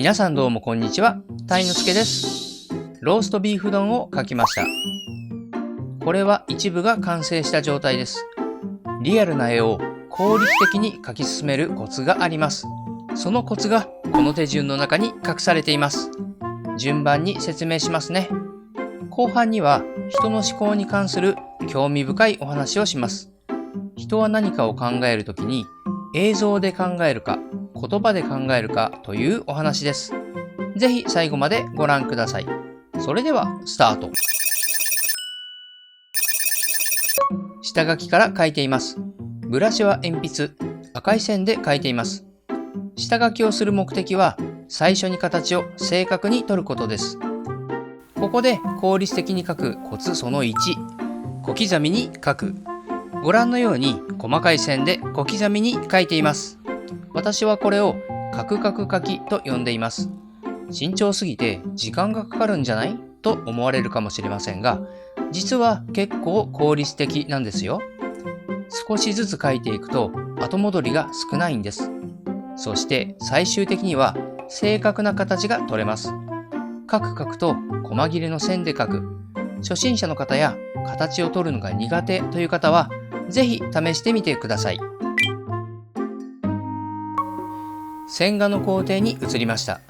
皆さんどうもこんにちは、たいのすけです。ローストビーフ丼を描きました。これは一部が完成した状態です。リアルな絵を効率的に描き進めるコツがあります。そのコツがこの手順の中に隠されています。順番に説明しますね。後半には人の思考に関する興味深いお話をします。人は何かを考えるときに映像で考えるか言葉で考えるかというお話です。ぜひ最後までご覧ください。それではスタート。下書きから描いています。ブラシは鉛筆、赤い線で描いています。下書きをする目的は最初に形を正確に取ることです。ここで効率的に描くコツその1、小刻みに描く。ご覧のように細かい線で小刻みに描いています。私はこれをカクカク書きと呼んでいます。慎重すぎて時間がかかるんじゃないと思われるかもしれませんが、実は結構効率的なんですよ。少しずつ書いていくと後戻りが少ないんです。そして最終的には正確な形が取れます。カクカクと細切れの線で書く。初心者の方や形を取るのが苦手という方はぜひ試してみてください。線画の工程に移りました。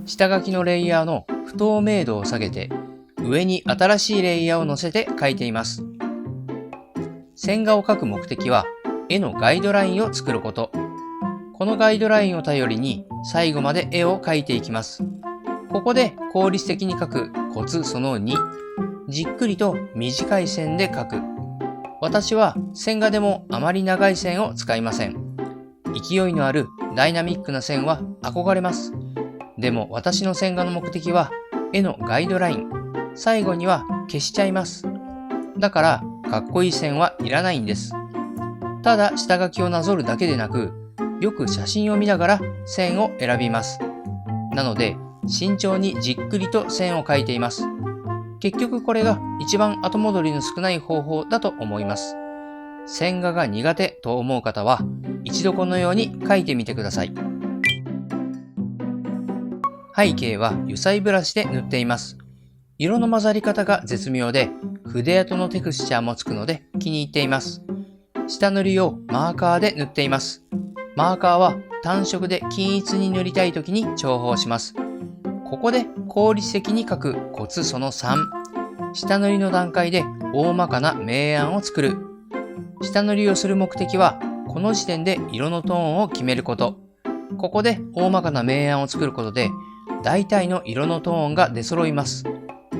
下書きのレイヤーの不透明度を下げて上に新しいレイヤーを乗せて描いています。線画を描く目的は絵のガイドラインを作ること。このガイドラインを頼りに最後まで絵を描いていきます。ここで効率的に描くコツその2、じっくりと短い線で描く。私は線画でもあまり長い線を使いません。勢いのあるダイナミックな線は憧れます。でも私の線画の目的は絵のガイドライン。最後には消しちゃいます。だからかっこいい線はいらないんです。ただ下書きをなぞるだけでなく、よく写真を見ながら線を選びます。なので慎重にじっくりと線を描いています。結局これが一番後戻りの少ない方法だと思います。線画が苦手と思う方は一度このように描いてみてください。背景は油彩ブラシで塗っています。色の混ざり方が絶妙で筆跡のテクスチャーもつくので気に入っています。下塗りをマーカーで塗っています。マーカーは単色で均一に塗りたい時に重宝します。ここで効率的に描くコツその3、下塗りの段階で大まかな明暗を作る。下塗りをする目的はこの時点で色のトーンを決めること。ここで大まかな明暗を作ることで大体の色のトーンが出揃います。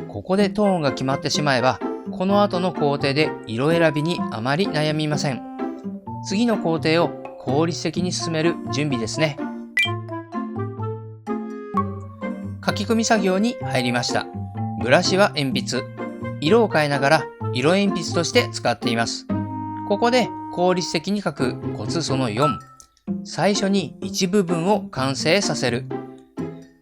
ここでトーンが決まってしまえばこの後の工程で色選びにあまり悩みません。次の工程を効率的に進める準備ですね。書き込み作業に入りました。ブラシは鉛筆。色を変えながら色鉛筆として使っています。ここで効率的に書くコツその4、最初に一部分を完成させる。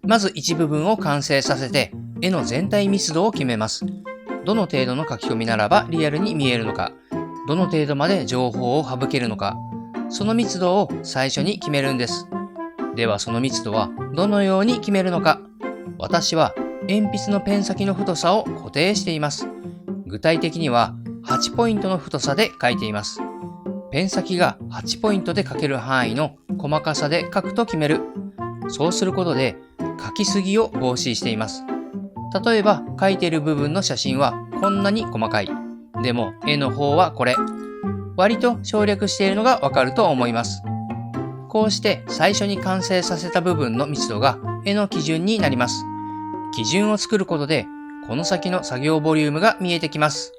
まず一部分を完成させて絵の全体密度を決めます。どの程度の書き込みならばリアルに見えるのか、どの程度まで情報を省けるのか、その密度を最初に決めるんです。ではその密度はどのように決めるのか。私は鉛筆のペン先の太さを固定しています。具体的には8ポイントの太さで書いています。ペン先が8ポイントで書ける範囲の細かさで書くと決める。そうすることで書きすぎを防止しています。例えば書いている部分の写真はこんなに細かい。でも絵の方はこれ。割と省略しているのがわかると思います。こうして最初に完成させた部分の密度が絵の基準になります。基準を作ることでこの先の作業ボリュームが見えてきます。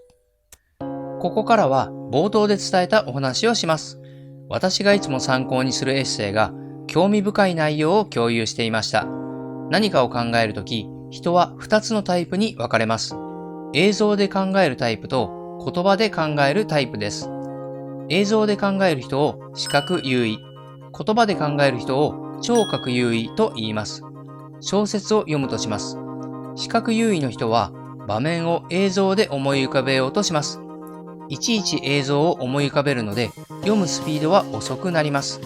ここからは冒頭で伝えたお話をします。私がいつも参考にするエッセイが興味深い内容を共有していました。何かを考えるとき、人は2つのタイプに分かれます。映像で考えるタイプと言葉で考えるタイプです。映像で考える人を視覚優位、言葉で考える人を聴覚優位と言います。小説を読むとします。視覚優位の人は場面を映像で思い浮かべようとします。いちいち映像を思い浮かべるので読むスピードは遅くなります。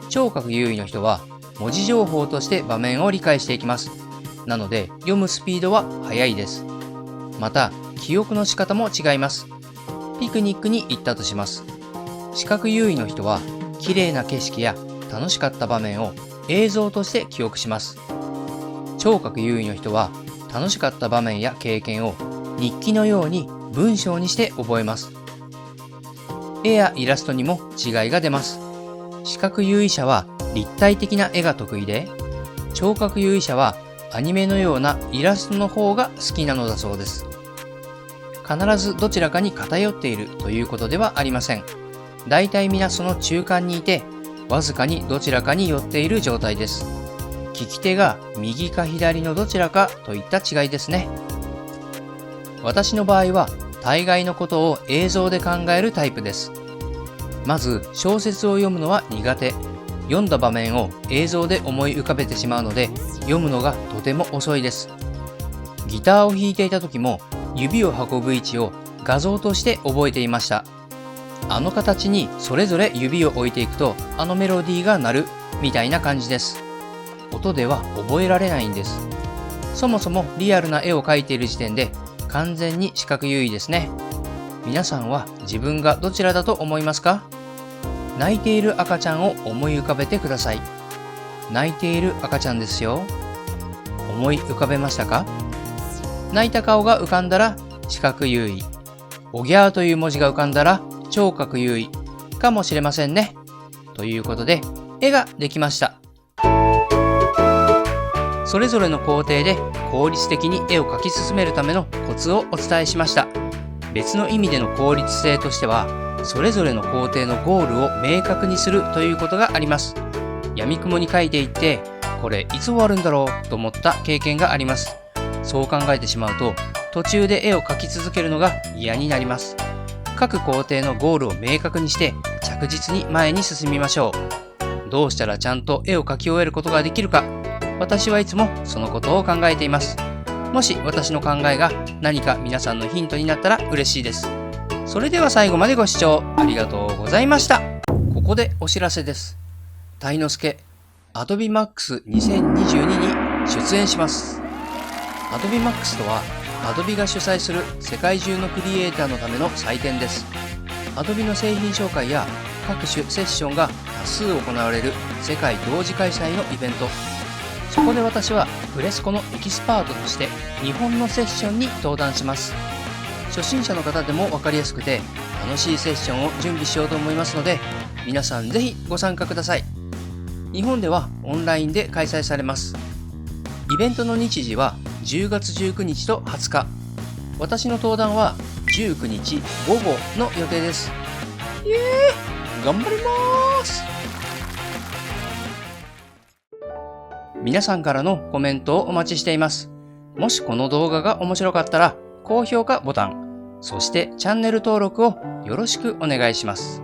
聴覚優位の人は文字情報として場面を理解していきます。なので読むスピードは速いです。また記憶の仕方も違います。ピクニックに行ったとします。視覚優位の人は綺麗な景色や楽しかった場面を映像として記憶します。聴覚優位の人は楽しかった場面や経験を日記のように文章にして覚えます。絵やイラストにも違いが出ます。視覚優位者は立体的な絵が得意で、聴覚優位者はアニメのようなイラストの方が好きなのだそうです。必ずどちらかに偏っているということではありません。だいたい皆その中間にいて、わずかにどちらかに寄っている状態です。利き手が右か左のどちらかといった違いですね。私の場合は大概のことを映像で考えるタイプです。まず小説を読むのは苦手。読んだ場面を映像で思い浮かべてしまうので、読むのがとても遅いです。ギターを弾いていた時も指を運ぶ位置を画像として覚えていました。あの形にそれぞれ指を置いていくとあのメロディーが鳴るみたいな感じです。音では覚えられないんです。そもそもリアルな絵を描いている時点で完全に視覚優位ですね。皆さんは自分がどちらだと思いますか？泣いている赤ちゃんを思い浮かべてください。泣いている赤ちゃんですよ。思い浮かべましたか？泣いた顔が浮かんだら視覚優位。おぎゃーという文字が浮かんだら聴覚優位かもしれませんね。ということで、絵ができました。それぞれの工程で効率的に絵を描き進めるためのコツをお伝えしました。別の意味での効率性としては、それぞれの工程のゴールを明確にするということがあります。闇雲に描いていって、これいつ終わるんだろうと思った経験があります。そう考えてしまうと、途中で絵を描き続けるのが嫌になります。各工程のゴールを明確にして着実に前に進みましょう。どうしたらちゃんと絵を描き終えることができるか、私はいつもそのことを考えています。もし私の考えが何か皆さんのヒントになったら嬉しいです。それでは最後までご視聴ありがとうございました。ここでお知らせです。タイノスケ Adobe Max 2022に出演します。Adobe Max とは Adobe が主催する世界中のクリエイターのための祭典です。Adobe の製品紹介や各種セッションが多数行われる世界同時開催のイベント。そこで私はフレスコのエキスパートとして日本のセッションに登壇します。初心者の方でも分かりやすくて楽しいセッションを準備しようと思いますので、皆さんぜひご参加ください。日本ではオンラインで開催されます。イベントの日時は10月19日と20日。私の登壇は19日午後の予定です。頑張ります。皆さんからのコメントをお待ちしています。もしこの動画が面白かったら高評価ボタン、そしてチャンネル登録をよろしくお願いします。